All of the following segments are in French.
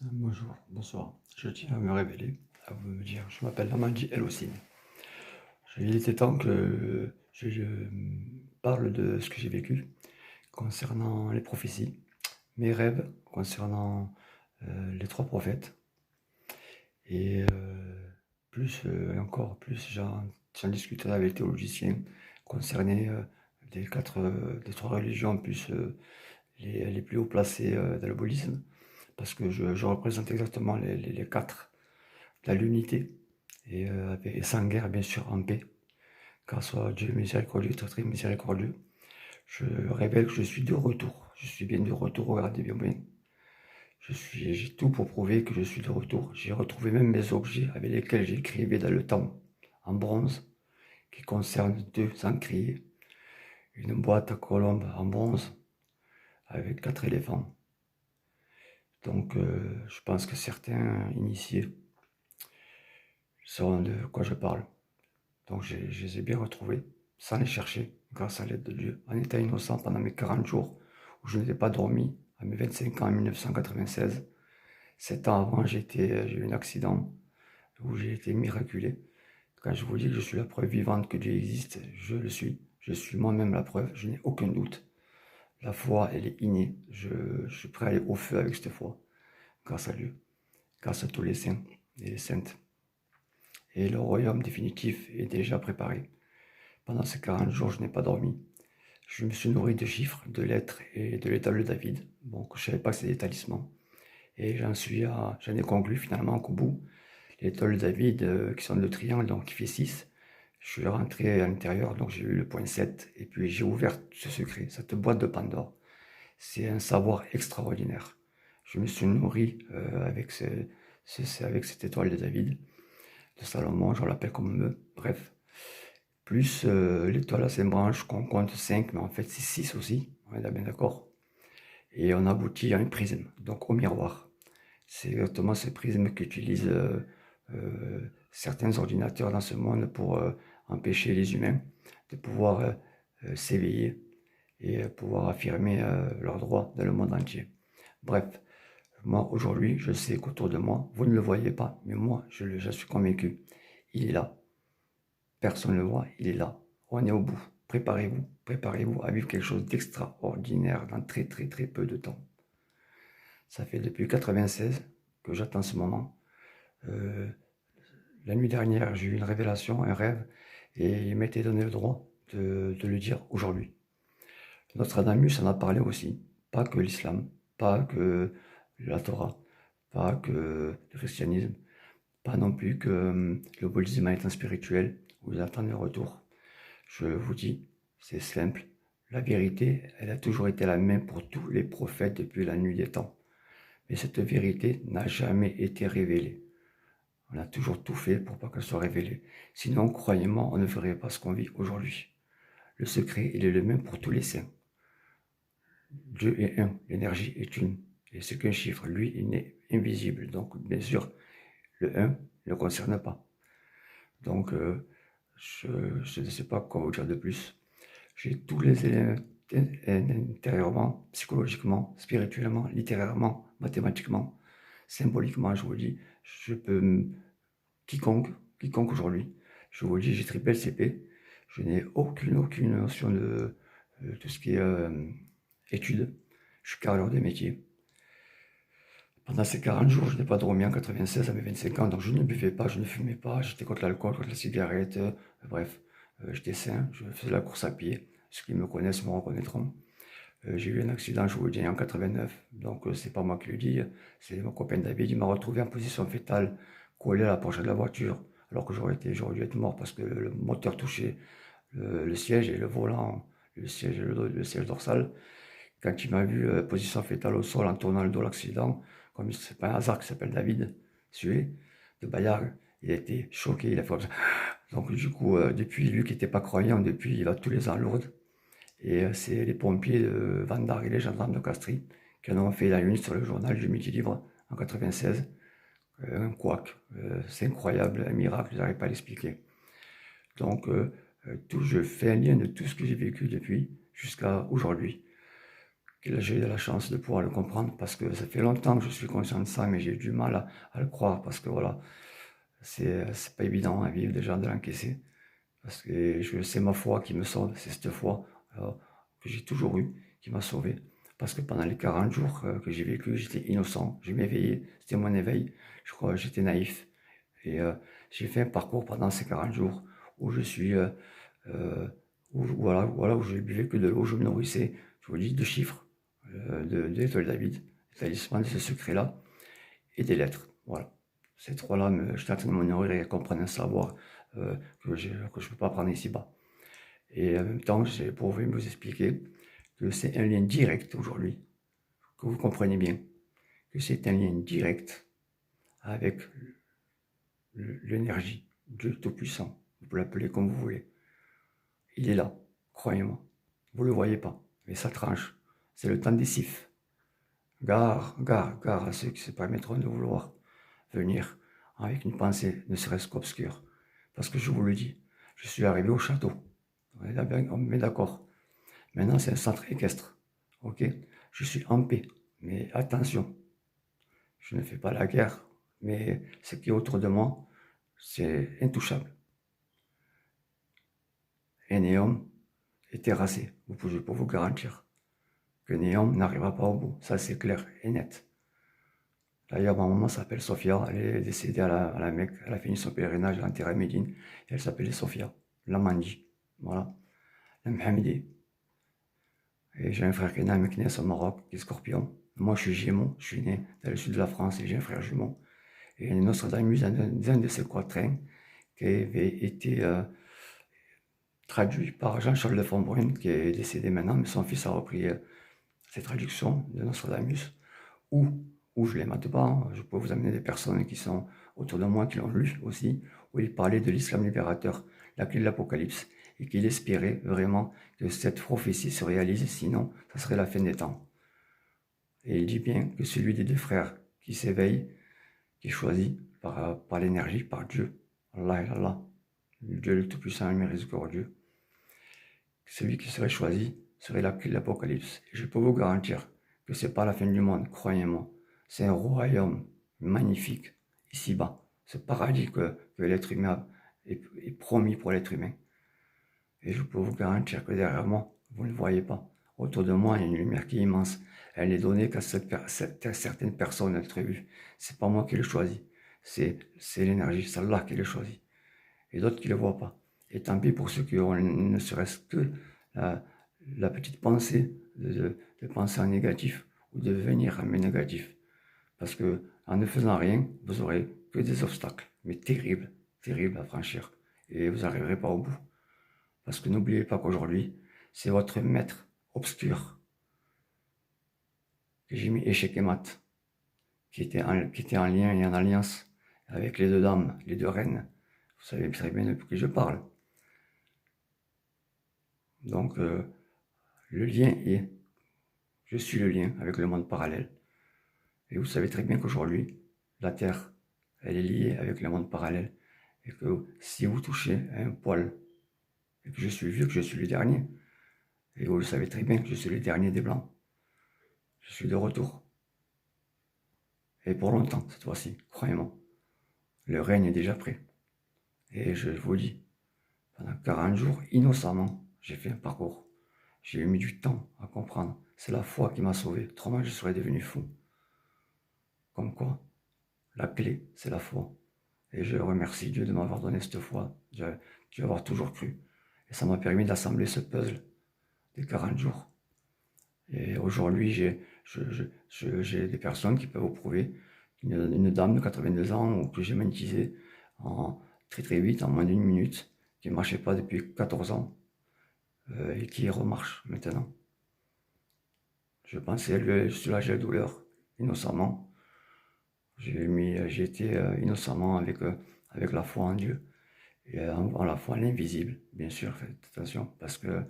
Bonjour, bonsoir. Je tiens à me révéler, à vous me dire, je m'appelle Lamandji Elocine. Il était temps que je parle de ce que j'ai vécu concernant les prophéties, mes rêves concernant les trois prophètes, et encore plus, j'en discuterai avec les théologiciens concernés des trois religions, plus les plus haut placés dans le bouddhisme, parce que je représente exactement les quatre, la l'unité, et sans guerre, bien sûr, en paix, car soit Dieu miséricordieux, très très miséricordieux. Je révèle que je suis de retour. Je suis bien de retour, regardez bien bien. J'ai tout pour prouver que je suis de retour. J'ai retrouvé même mes objets avec lesquels j'écrivais dans le temps, en bronze, qui concernent deux encriers, une boîte à colombes en bronze, avec 4 éléphants. Donc, je pense que certains initiés sauront de quoi je parle. Donc je les ai bien retrouvés, sans les chercher, grâce à l'aide de Dieu, en état innocent pendant mes 40 jours, où je n'avais pas dormi, à mes 25 ans en 1996. 7 ans avant, j'ai eu un accident, où j'ai été miraculé. Quand je vous dis que je suis la preuve vivante que Dieu existe, je le suis. Je suis moi-même la preuve, je n'ai aucun doute. La foi, elle est innée. Je suis prêt à aller au feu avec cette foi, grâce à Dieu, grâce à tous les saints et les saintes. Et le royaume définitif est déjà préparé. Pendant ces 40 jours, je n'ai pas dormi. Je me suis nourri de chiffres, de lettres et de l'étoile de David. Bon, je ne savais pas que c'était des talismans. Et j'en ai conclu finalement qu'au bout, l'étoile de David, qui sont le triangle, donc qui fait 6, je suis rentré à l'intérieur, donc j'ai eu le point 7, et puis j'ai ouvert ce secret, cette boîte de Pandore. C'est un savoir extraordinaire. Je me suis nourri avec cette étoile de David, de Salomon, je l'appelle comme on veut, bref. Plus l'étoile à 5 branches, qu'on compte 5, mais en fait c'est 6 aussi, on est bien d'accord. Et on aboutit à un prisme, donc au miroir. C'est exactement ce prisme qu'utilisent certains ordinateurs dans ce monde pour empêcher les humains de pouvoir s'éveiller et pouvoir affirmer leurs droits dans le monde entier. Bref, moi aujourd'hui, je sais qu'autour de moi, vous ne le voyez pas, mais moi, je suis convaincu, il est là. Personne ne le voit, il est là. On est au bout. Préparez-vous, préparez-vous à vivre quelque chose d'extraordinaire dans très très très peu de temps. Ça fait depuis 96 que j'attends ce moment. La nuit dernière, j'ai eu une révélation, un rêve, et il m'a été donné le droit de le dire aujourd'hui. Nostradamus en a parlé aussi. Pas que l'islam, pas que la Torah, pas que le christianisme, pas non plus que le bouddhisme en étant spirituel. Vous attendez le retour. Je vous dis, c'est simple. La vérité, elle a toujours été la même pour tous les prophètes depuis la nuit des temps. Mais cette vérité n'a jamais été révélée. On a toujours tout fait pour pas qu'elle soit révélée. Sinon, croyez-moi, on ne ferait pas ce qu'on vit aujourd'hui. Le secret, il est le même pour tous les saints. Dieu est un, l'énergie est une. Et c'est qu'un chiffre, lui, il est invisible. Donc, bien sûr, le 1 ne le concerne pas. Donc, je ne sais pas quoi vous dire de plus. J'ai tous les éléments intérieurement, psychologiquement, spirituellement, littérairement, mathématiquement, symboliquement, je vous dis, je peux, quiconque aujourd'hui, je vous dis, j'ai triplé le CP, je n'ai aucune notion de tout ce qui est études, je suis carrière des métiers. Pendant ces 40 jours, je n'ai pas dormi en 96 à mes 25 ans, donc je ne buvais pas, je ne fumais pas, j'étais contre l'alcool, contre la cigarette, bref, j'étais sain, je faisais la course à pied. Ceux qui me connaissent me reconnaîtront. J'ai eu un accident, je vous le dis, en 89, donc c'est pas moi qui le dis, c'est mon copain David, il m'a retrouvé en position fétale, collé à la pochette de la voiture, alors que j'aurais dû être mort parce que le moteur touchait le siège et le volant, le siège, le siège dorsal. Quand il m'a vu position fétale au sol en tournant le dos l'accident, comme c'est pas un hasard qu'il s'appelle David, celui de Bayard, il a été choqué, il a fait comme ça. Donc du coup, depuis, lui qui n'était pas croyant, depuis, il va tous les ans à Lourdes. Et c'est les pompiers de Vandar et les gendarmes de Castries qui en ont fait la une sur le journal du Midi Libre en 96. Un couac, c'est incroyable, un miracle, je n'arrive pas à l'expliquer. Donc, je fais un lien de tout ce que j'ai vécu depuis jusqu'à aujourd'hui. que j'ai eu de la chance de pouvoir le comprendre, parce que ça fait longtemps que je suis conscient de ça, mais j'ai eu du mal à le croire, parce que voilà, c'est pas évident à vivre déjà de l'encaisser, parce que c'est ma foi qui me sauve, c'est cette foi que j'ai toujours eue, qui m'a sauvé, parce que pendant les 40 jours que j'ai vécu, j'étais innocent, je m'éveillais, c'était mon éveil, je crois, j'étais naïf, et j'ai fait un parcours pendant ces 40 jours où je suis, voilà, où je buvais que de l'eau, je me nourrissais, je vous dis, de chiffres, de l'étoile David, le talisman de ce secret-là, et des lettres. Voilà. Ces trois-là, j'étais en train de me nourrir et comprendre un savoir que je ne peux pas prendre ici-bas. Et en même temps, j'ai pour vous expliquer que c'est un lien direct aujourd'hui, que vous comprenez bien, que c'est un lien direct avec l'énergie, Dieu Tout-Puissant. Vous pouvez l'appeler comme vous voulez. Il est là, croyez-moi. Vous ne le voyez pas, mais ça tranche. C'est le temps des sifs. Gare à ceux qui se permettront de vouloir venir avec une pensée, ne serait-ce qu'obscure. Parce que je vous le dis, je suis arrivé au château. On est d'accord. Maintenant, c'est un centre équestre. Ok? Je suis en paix. Mais attention, je ne fais pas la guerre. Mais ce qui est autour de moi, c'est intouchable. Et Néom est terrassé. Je peux vous garantir que Néom n'arrivera pas au bout. Ça, c'est clair et net. D'ailleurs, ma maman s'appelle Sophia, elle est décédée à la Mecque, elle a fini son pèlerinage, elle est enterrée à Médine, et elle s'appelait Sophia, la Mandi, voilà, la Mohamedi. Et j'ai un frère qui est né à Meknès au Maroc, qui est Scorpion. Moi, je suis Gémeaux, je suis né dans le sud de la France, et j'ai un frère jumeau. Et Nostradamus, un de ses quatrains, qui avait été traduit par Jean-Charles de Fonbrun, qui est décédé maintenant, mais son fils a repris ces traductions de Nostradamus, où je les mate pas, hein. Je peux vous amener des personnes qui sont autour de moi, qui l'ont lu aussi, où il parlait de l'islam libérateur, la clé de l'Apocalypse, et qu'il espérait vraiment que cette prophétie se réalise, sinon ça serait la fin des temps. Et il dit bien que celui des deux frères qui s'éveille, qui est choisi par l'énergie, par Dieu, Allah, Dieu le Tout-Puissant et Miséricordieux, celui qui serait choisi serait la clé de l'Apocalypse. Et je peux vous garantir que ce n'est pas la fin du monde, croyez-moi. C'est un royaume magnifique, ici-bas. Ce paradis que l'être humain est promis pour l'être humain. Et je peux vous garantir que derrière moi, vous ne le voyez pas. Autour de moi, il y a une lumière qui est immense. Elle n'est donnée qu'à certaines personnes d'être vues. C'est pas moi qui le choisis. C'est l'énergie, c'est Allah qui le choisit. Et d'autres qui ne le voient pas. Et tant pis pour ceux qui ont ne serait-ce que la petite pensée de penser en négatif ou de venir en négatif. Parce que en ne faisant rien, vous aurez que des obstacles, mais terribles, terribles à franchir. Et vous n'arriverez pas au bout. Parce que n'oubliez pas qu'aujourd'hui, c'est votre maître obscur que j'ai mis échec et mat, qui était en lien et en alliance avec les deux dames, les deux reines. Vous savez très bien de qui je parle. Donc, le lien est, je suis le lien avec le monde parallèle. Et vous savez très bien qu'aujourd'hui, la Terre, elle est liée avec le monde parallèle. Et que si vous touchez à un poil, et que je suis vieux, que je suis le dernier, et vous le savez très bien que je suis le dernier des Blancs, je suis de retour. Et pour longtemps, cette fois-ci, croyez-moi. Le règne est déjà prêt. Et je vous dis, pendant 40 jours, innocemment, j'ai fait un parcours. J'ai mis du temps à comprendre. C'est la foi qui m'a sauvé. Autrement, je serais devenu fou. Comme quoi, la clé, c'est la foi. Et je remercie Dieu de m'avoir donné cette foi, d'y avoir toujours cru. Et ça m'a permis d'assembler ce puzzle des 40 jours. Et aujourd'hui, j'ai des personnes qui peuvent vous prouver une dame de 82 ans que j'ai magnétisée très très vite, en moins d'une minute, qui ne marchait pas depuis 14 ans et qui remarche maintenant. Je pensais à lui soulager la douleur, innocemment. J'ai été innocemment avec la foi en Dieu et en la foi en l'invisible, bien sûr, faites attention, parce que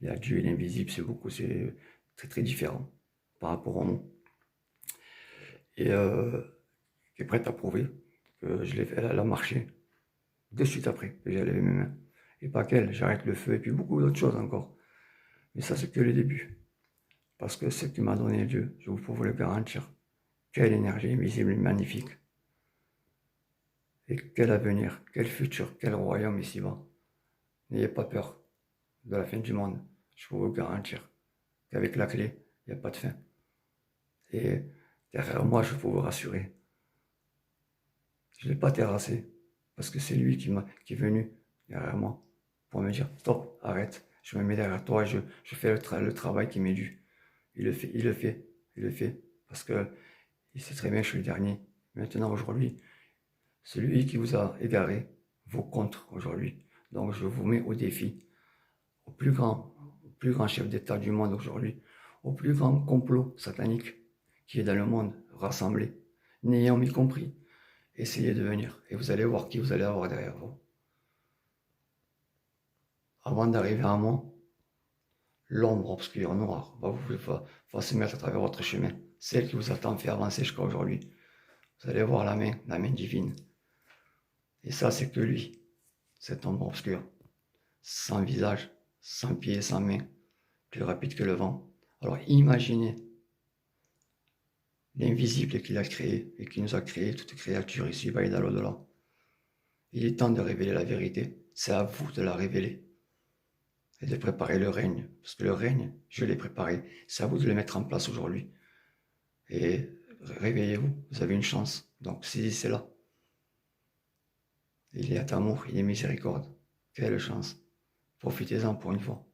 il y a Dieu et l'invisible, c'est très très différent par rapport au monde. Et qui est prête à prouver que je l'ai fait, elle a marché de suite après que j'ai levé mes mains. Et pas qu'elle, j'arrête le feu et puis beaucoup d'autres choses encore. Mais ça, c'est que le début. Parce que ce qui m'a donné Dieu, je peux vous le garantir, quelle énergie invisible et magnifique. Et quel avenir, quel futur, quel royaume ici-bas. N'ayez pas peur de la fin du monde. Je peux vous garantir qu'avec la clé, il n'y a pas de fin. Et derrière moi, je peux vous rassurer. Je ne l'ai pas terrassé parce que c'est lui qui est venu derrière moi pour me dire stop, arrête, je me mets derrière toi et je fais le travail qui m'est dû. Il le fait, il le fait, il le fait parce que il sait très bien que je suis le dernier. Maintenant, aujourd'hui, celui qui vous a égaré vous contre aujourd'hui. Donc, je vous mets au défi, au plus grand chef d'État du monde aujourd'hui, au plus grand complot satanique qui est dans le monde rassemblé, n'ayant mis compris. Essayez de venir et vous allez voir qui vous allez avoir derrière vous. Avant d'arriver à moi, l'ombre obscure, noire, va se mettre à travers votre chemin. Celle qui vous a tant fait avancer jusqu'à aujourd'hui. Vous allez voir la main divine. Et ça, c'est que lui, cette ombre obscure. Sans visage, sans pied, sans main, plus rapide que le vent. Alors imaginez l'invisible qu'il a créé et qui nous a créé, toute créature ici-bas et dans l'au-delà. Il est temps de révéler la vérité. C'est à vous de la révéler. Et de préparer le règne. Parce que le règne, je l'ai préparé. C'est à vous de le mettre en place aujourd'hui. Et réveillez-vous, vous avez une chance. Donc saisissez-la. Il est à amour, il est miséricorde. Quelle chance. Profitez-en pour une fois.